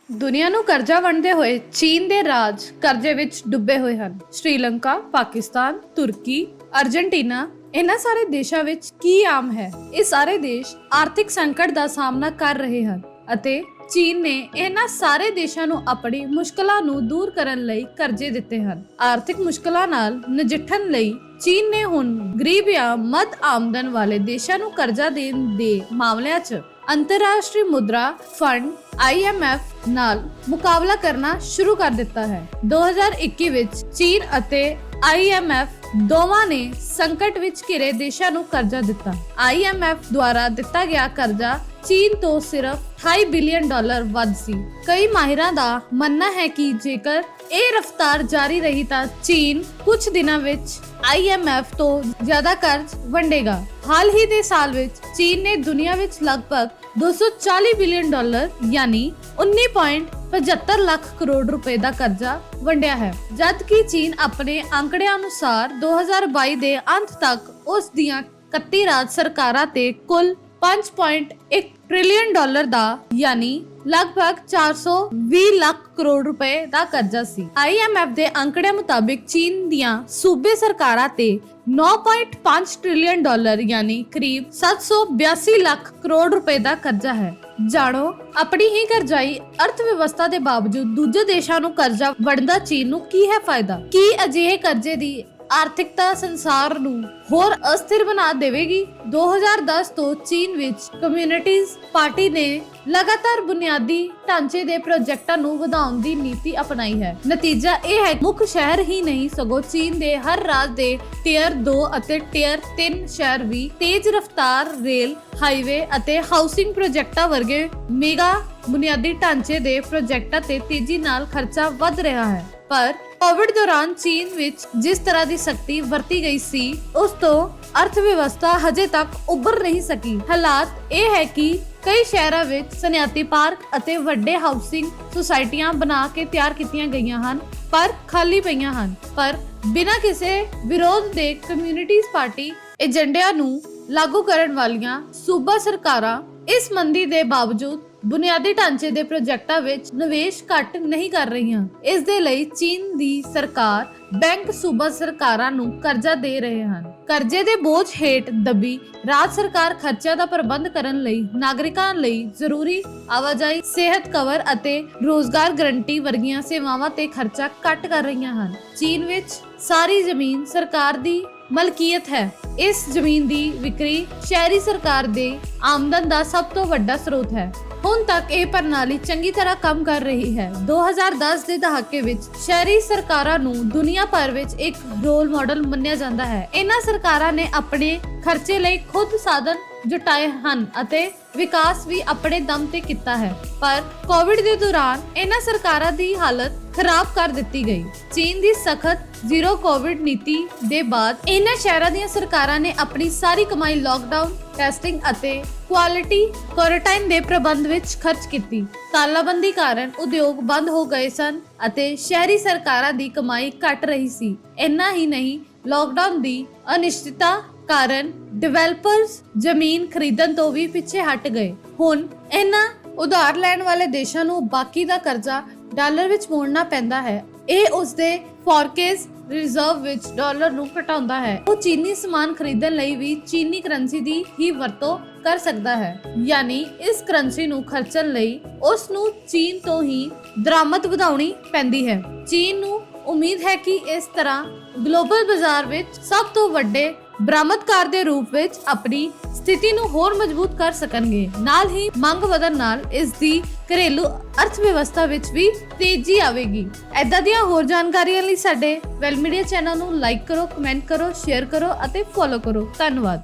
ਦੁਨੀਆ ਨੂੰ ਕਰਜ਼ਾ ਵੰਡਦੇ ਹੋਏ ਚੀਨ ਦੇ ਰਾਜ ਕਰਜ਼ੇ ਵਿੱਚ ਡੁੱਬੇ ਹੋਏ ਹਨ। ਸ਼੍ਰੀਲੰਕਾ, ਪਾਕਿਸਤਾਨ, ਤੁਰਕੀ, ਅਰਜਨਟੀਨਾ ਇਹਨਾਂ ਸਾਰੇ ਦੇਸ਼ਾਂ ਵਿੱਚ ਕੀ ਆਮ ਹੈ? ਇਹ ਸਾਰੇ ਦੇਸ਼ ਆਰਥਿਕ ਸੰਕਟ ਦਾ ਸਾਹਮਣਾ ਕਰ ਰਹੇ ਹਨ ਅਤੇ ਚੀਨ ਨੇ ਇਹਨਾਂ ਸਾਰੇ ਦੇਸ਼ਾਂ ਨੂੰ ਆਪਣੀ ਮੁਸ਼ਕਲਾਂ ਨੂੰ ਦੂਰ ਕਰਨ ਲਈ ਕਰਜ਼ੇ ਦਿੱਤੇ ਹਨ। ਆਰਥਿਕ ਮੁਸ਼ਕਲਾਂ ਨਾਲ ਨਜਿੱਠਣ ਲਈ ਚੀਨ ਨੇ ਹੁਣ ਗਰੀਬ ਜਾਂ ਮੱਧ ਆਮਦਨ ਵਾਲੇ ਦੇਸ਼ਾਂ ਨੂੰ ਕਰਜ਼ਾ ਦੇਣ ਦੇ ਮਾਮਲਿਆਂ 'ਚ ਅੰਤਰਰਾਸ਼ਟਰੀ ਮੁਦਰਾ ਫੰਡ IMF ਨਾਲ ਮੁਕਾਬਲਾ ਕਰਨਾ ਸ਼ੁਰੂ ਕਰ ਦਿੱਤਾ ਹੈ। 2021 ਵਿੱਚ ਚੀਨ ਅਤੇ IMF ਦੋਵਾਂ ਨੇ ਸੰਕਟ ਵਿੱਚ ਘਿਰੇ ਦੇਸ਼ਾਂ ਨੂੰ ਕਰਜ਼ਾ ਦਿੱਤਾ। IMF ਦੁਆਰਾ ਦਿੱਤਾ ਗਿਆ ਕਰਜ਼ਾ ਚੀਨ ਤੋਂ ਸਿਰਫ $28 ਬਿਲੀਅਨ ਵੱਧ ਸੀ। ਕਈ ਮਾਹਿਰਾਂ ਦਾ ਮੰਨਣਾ ਹੈ ਕਿ ਜੇਕਰ ਇਹ ਰਫ਼ਤਾਰ ਜਾਰੀ ਰਹੀ ਤਾਂ ਚੀਨ ਕੁਝ ਦਿਨਾਂ ਵਿੱਚ IMF ਤੋਂ ਜ਼ਿਆਦਾ ਕਰਜ਼ ਵੰਡੇਗਾ। ਹਾਲ ਹੀ ਦੇ ਸਾਲ ਵਿੱਚ ਚੀਨ ਨੇ ਦੁਨੀਆ ਵਿੱਚ ਲਗਭਗ $240 ਬਿਲੀਅਨ ਯਾਨੀ 19.75 ਲੱਖ ਕਰੋੜ ਰੁਪਏ ਦਾ ਕਰਜ਼ਾ ਵੰਡਿਆ ਹੈ, ਜਦਕਿ ਚੀਨ ਆਪਣੇ ਅੰਕੜਿਆਂ ਅਨੁਸਾਰ 2022 ਦੇ ਅੰਤ ਤੱਕ ਉਸ ਦੀਆਂ 31 ਰਾਜ ਸਰਕਾਰਾਂ ਤੇ ਕੁੱਲ $5.1 ਟ੍ਰਿਲੀਅਨ ਦਾ ਯਾਨੀ ਲਗਭਗ 420 ਲੱਖ ਕਰੋੜ ਰੁਪਏ ਦਾ ਕਰਜ਼ਾ ਸੀ। IMF ਦੇ ਅੰਕੜਿਆਂ ਮੁਤਾਬਿਕ ਚੀਨ ਦੀਆਂ ਸੂਬੇ ਸਰਕਾਰਾਂ ਤੇ $9.5 ਟ੍ਰਿਲੀਅਨ ਯਾਨੀ ਕਰੀਬ 782 ਲੱਖ ਕਰੋੜ ਰੁਪਏ ਦਾ ਕਰਜ਼ਾ ਹੈ। ਜਾਣੋ, ਆਪਣੀ ਹੀ ਕਰਜ਼ਾਈ ਅਰਥ ਵਿਵਸਥਾ ਦੇ ਬਾਵਜੂਦ ਦੂਜੇ ਦੇਸ਼ਾਂ ਨੂੰ ਕਰਜ਼ਾ ਵੰਡਦਾ ਚੀਨ ਨੂੰ ਕੀ ਹੈ ਫਾਇਦਾ? ਕੀ ਅਜਿਹੇ ਕਰਜ਼ੇ ਦੀ ਆਰਥਿਕਤਾ ਸੰਸਾਰ ਨੂੰ ਹੋਰ ਅਸਥਿਰ ਬਣਾ ਦੇਵੇਗੀ? 2010 ਤੋਂ ਚੀਨ ਵਿੱਚ ਕਮਿਊਨਿਸਟ ਪਾਰਟੀ ਨੇ ਲਗਾਤਾਰ ਬੁਨਿਆਦੀ ਢਾਂਚੇ ਦੇ ਪ੍ਰੋਜੈਕਟਾਂ ਨੂੰ ਵਧਾਉਣ ਦੀ ਨੀਤੀ ਅਪਣਾਈ ਹੈ। ਨਤੀਜਾ ਇਹ ਹੈ ਮੁੱਖ ਸ਼ਹਿਰ ਹੀ ਨਹੀਂ ਸਗੋਂ ਚੀਨ ਦੇ ਹਰ ਰਾਜ ਦੇ ਟੀਅਰ 2 ਅਤੇ ਟੀਅਰ 3 ਸ਼ਹਿਰ ਵੀ ਤੇਜ਼ ਰਫ਼ਤਾਰ ਰੇਲ, ਹਾਈਵੇ ਅਤੇ ਹਾਊਸਿੰਗ ਪ੍ਰੋਜੈਕਟਾਂ ਵਰਗੇ ਮੇਗਾ ਬੁਨਿਆਦੀ ਢਾਂਚੇ ਦੇ ਪ੍ਰੋਜੈਕਟਾਂ ਤੇ ਤੇਜ਼ੀ ਨਾਲ ਖਰਚਾ ਵਧ ਰਿਹਾ ਹੈ। ਪਰ ਕੋਵਿਡ ਦੌਰਾਨ ਚੀਨ ਵਿੱਚ ਜਿਸ ਤਰ੍ਹਾਂ ਦੀ ਸਖਤੀ ਵਰਤੀ ਗਈ ਸੀ ਉਸ ਤੋਂ ਅਰਥ ਵਿਵਸਥਾ ਹਜੇ ਤੱਕ ਉੱਭਰ ਨਹੀਂ ਸਕੀ। ਹਾਲਾਤ ਇਹ ਹੈ ਕਿ ਕਈ ਸ਼ਹਿਰਾਂ ਵਿੱਚ ਸਨਅਤੀ ਪਾਰਕ ਅਤੇ ਵੱਡੇ ਹਾਊਸਿੰਗ ਸੁਸਾਇਟੀਆਂ ਬਣਾ ਕੇ ਤਿਆਰ ਕੀਤੀਆਂ ਗਈਆਂ ਹਨ ਪਰ ਖਾਲੀ ਪਈਆਂ ਹਨ। ਪਰ ਬਿਨਾਂ ਕਿਸੇ ਵਿਰੋਧ ਦੇ ਕਮਿਊਨਿਸਟ ਪਾਰਟੀ ਏਜੰਡਿਆਂ ਨੂੰ ਲਾਗੂ ਕਰਨ ਵਾਲੀਆਂ ਸੂਬਾ ਸਰਕਾਰਾਂ ਇਸ ਮੰਦੀ ਦੇ ਬਾਵਜੂਦ ਬੁਨਿਆਦੀ ਢਾਂਚੇ ਦੇ ਪ੍ਰੋਜੈਕਟਾਂ ਵਿੱਚ ਨਿਵੇਸ਼ ਘੱਟ ਨਹੀਂ ਕਰ ਰਹੀਆਂ। ਇਸ ਦੇ ਲਈ ਚੀਨ ਦੀ ਸਰਕਾਰ ਬੈਂਕ ਸੂਬਾ ਸਰਕਾਰਾਂ ਨੂੰ ਕਰਜ਼ਾ ਦੇ ਰਹੇ ਹਨ। ਕਰਜ਼ੇ ਦੇ ਬੋਝ ਹੇਠ ਦਬੀ ਰਾਜ ਸਰਕਾਰ ਖਰਚਿਆਂ ਦਾ ਪ੍ਰਬੰਧ ਕਰਨ ਲਈ ਨਾਗਰਿਕਾਂ ਲਈ ਜ਼ਰੂਰੀ ਆਵਾਜਾਈ, ਸਿਹਤ ਕਵਰ ਅਤੇ ਰੋਜ਼ਗਾਰ ਗਰੰਟੀ ਵਰਗੀਆਂ ਸੇਵਾਵਾਂ ਤੇ ਖਰਚਾ ਘੱਟ ਕਰ ਰਹੀਆਂ ਹਨ। ਚੀਨ ਵਿੱਚ ਸਾਰੀ ਜ਼ਮੀਨ ਸਰਕਾਰ ਦੀ ਮਲਕੀਅਤ ਹੈ। ਇਸ ਜ਼ਮੀਨ ਦੀ ਵਿਕਰੀ ਸ਼ਹਿਰੀ ਸਰਕਾਰ ਦੇ ਆਮਦਨ ਦਾ ਸਭ ਤੋਂ ਵੱਡਾ ਸਰੋਤ ਹੈ। ਹੁਣ ਤੱਕ ਇਹ ਪ੍ਰਣਾਲੀ ਚੰਗੀ ਤਰ੍ਹਾਂ ਕੰਮ ਕਰ ਰਹੀ ਹੈ। 2010 ਦੇ ਦਹਾਕੇ ਵਿੱਚ ਸ਼ਹਿਰੀ ਸਰਕਾਰਾਂ ਨੂੰ ਦੁਨੀਆ ਭਰ ਵਿੱਚ ਇੱਕ ਰੋਲ ਮਾਡਲ ਮੰਨਿਆ ਜਾਂਦਾ ਹੈ। ਇਹਨਾਂ ਸਰਕਾਰਾਂ ਨੇ ਆਪਣੇ ਖਰਚੇ ਲਈ ਖੁਦ ਸਾਧਨ ਜੁਟਾਏ ਹਨ ਅਤੇ ਵਿਕਾਸ ਵੀ ਆਪਣੇ ਦਮ ਤੇ ਕੀਤਾ ਹੈ। ਪਰ ਕੋਵਿਡ ਦੇ ਦੌਰਾਨ ਇਹਨਾਂ ਸਰਕਾਰਾਂ ਦੀ ਹਾਲਤ ਖਰਾਬ ਕਰ ਦਿੱਤੀ ਗਈ। ਚੀਨ ਦੀ ਸਖਤ ਜ਼ੀਰੋ ਕੋਵਿਡ ਨੀਤੀ ਦੇ ਬਾਅਦ ਇਹਨਾਂ ਸ਼ਹਿਰਾਂ ਦੀਆਂ ਸਰਕਾਰਾਂ ਨੇ ਆਪਣੀ ਸਾਰੀ ਕਮਾਈ ਲਾਕਡਾਊਨ, ਟੈਸਟਿੰਗ ਅਤੇ ਕੁਆਲਿਟੀ ਕੁਆਰੰਟਾਈਨ ਦੇ ਪ੍ਰਬੰਧ ਵਿੱਚ ਖਰਚ ਕੀਤੀ। ਤਾਲਾਬੰਦੀ ਕਾਰਨ ਉਦਯੋਗ ਬੰਦ ਹੋ ਗਏ ਸਨ ਅਤੇ ਸ਼ਹਿਰੀ ਸਰਕਾਰਾਂ ਦੀ ਕਮਾਈ ਘਟ ਰਹੀ ਸੀ। ਇੰਨਾ ਹੀ ਨਹੀਂ, ਲਾਕਡਾਊਨ ਦੀ ਅਨਿਸ਼ਚਿਤਤਾ ਕਾਰਨ ਡਿਵੈਲਪਰਸ ਜ਼ਮੀਨ ਖਰੀਦਣ ਤੋਂ ਵੀ ਪਿੱਛੇ ਹਟ ਗਏ। ਹੁਣ ਇਹਨਾਂ ਉਧਾਰ ਲੈਣ ਵਾਲੇ ਦੇਸ਼ਾਂ ਨੂੰ ਬਾਕੀ ਦਾ ਕਰਜ਼ਾ ਡਾਲਰ ਵਿੱਚ ਮੋੜਨਾ ਪੈਂਦਾ ਹੈ। ਇਹ ਉਸਦੇ ਫੋਰਕੇਸ ਰਿਜ਼ਰਵ ਵਿੱਚ ਡਾਲਰ ਨੂੰ ਘਟਾਉਂਦਾ ਹੈ। ਉਹ ਚੀਨੀ ਸਮਾਨ ਖਰੀਦਣ ਲਈ ਵੀ ਚੀਨੀ ਕਰੰਸੀ ਦੀ ਹੀ ਵਰਤੋਂ ਕਰ ਸਕਦਾ ਹੈ, ਯਾਨੀ ਇਸ ਕਰੰਸੀ ਨੂੰ ਖਰਚਣ ਲਈ ਉਸ ਨੂੰ ਚੀਨ ਤੋਂ ਹੀ ਦਰਾਮਦ ਵਧਾਉਣੀ ਪੈਂਦੀ ਹੈ। ਚੀਨ ਨੂੰ ਉਮੀਦ ਹੈ ਕਿ ਇਸ ਤਰ੍ਹਾਂ ਗਲੋਬਲ ਬਾਜ਼ਾਰ ਵਿੱਚ ਸਭ ਤੋਂ ਵੱਡੇ ਬਰਾਮਦਕਾਰ ਦੇ ਰੂਪ ਵਿੱਚ ਆਪਣੀ ਸਥਿਤੀ ਨੂੰ ਹੋਰ ਮਜ਼ਬੂਤ ਕਰ ਸਕਣਗੇ। ਨਾਲ ਹੀ ਮੰਗ ਵਧਣ ਨਾਲ ਇਸ ਦੀ ਘਰੇਲੂ ਅਰਥ ਵਿਵਸਥਾ ਵਿੱਚ ਵੀ ਤੇਜ਼ੀ ਆਵੇਗੀ। ਏਦਾਂ ਦੀਆਂ ਹੋਰ ਜਾਣਕਾਰੀਆਂ ਲਈ ਸਾਡੇ ਵੈਲ ਮੀਡੀਆ ਚੈਨਲ ਨੂੰ ਲਾਈਕ ਕਰੋ, ਕਮੈਂਟ ਕਰੋ, ਸ਼ੇਅਰ ਕਰੋ ਅਤੇ ਫੋਲੋ ਕਰੋ। ਧੰਨਵਾਦ।